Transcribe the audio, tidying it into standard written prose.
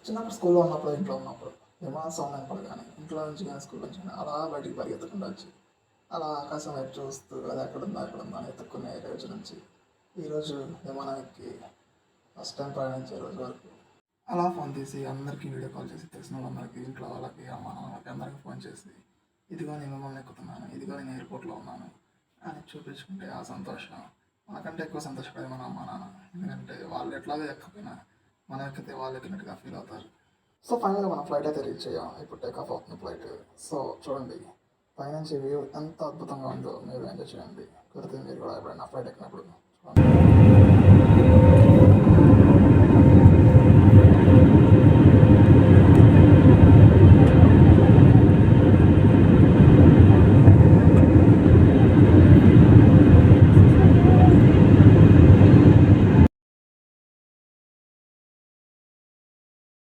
చిన్నప్పుడు స్కూల్లో ఉన్నప్పుడు ఇంట్లో ఉన్నప్పుడు విమానం సౌండ్ వినపడగానే ఇంట్లో నుంచి కానీ స్కూల్ నుంచి కానీ అలా బయటికి పరిగెత్తకుండా వచ్చి అలా ఆకాశం వైపు చూస్తూ అది ఎక్కడుందా అని ఎత్తుక్కునే రోజు నుంచి ఈరోజు విమానం ఎక్కి ఫస్ట్ టైం ప్రయాణించే రోజు వరకు అలా ఫోన్ తీసి అందరికీ వీడియో కాల్ చేసి తెలిసిన వాళ్ళందరికీ ఇంట్లో వాళ్ళకి అమ్మ నాన్నలకి అందరికీ ఫోన్ చేసి ఇదిగో నేను విమానం ఎక్కుతున్నాను, ఇదిగో నేను ఎయిర్పోర్ట్లో ఉన్నాను అని చూపించుకుంటే ఆ సంతోషం మనకంటే ఎక్కువ సంతోషపడే మన అమ్మ నాన్న. ఎందుకంటే వాళ్ళు ఎట్లాగో ఎక్కకపోయినా మనం ఎక్కితే వాళ్ళు ఎక్కినట్టుగా ఫీల్ అవుతారు. సో ఫైనల్గా మన ఫ్లైట్ అయితే రీచ్ అయ్యాం. ఇప్పుడు టేక్ ఆఫ్ అవుతుంది ఫ్లైట్. సో చూడండి పైనుంచి వ్యూ ఎంత అద్భుతంగా ఉందో మీరు ఎంజాయ్ చేయండి. కుదిరితే మీరు కూడా ఎప్పుడైనా ఫ్లైట్ ఎక్కినప్పుడు చూడండి.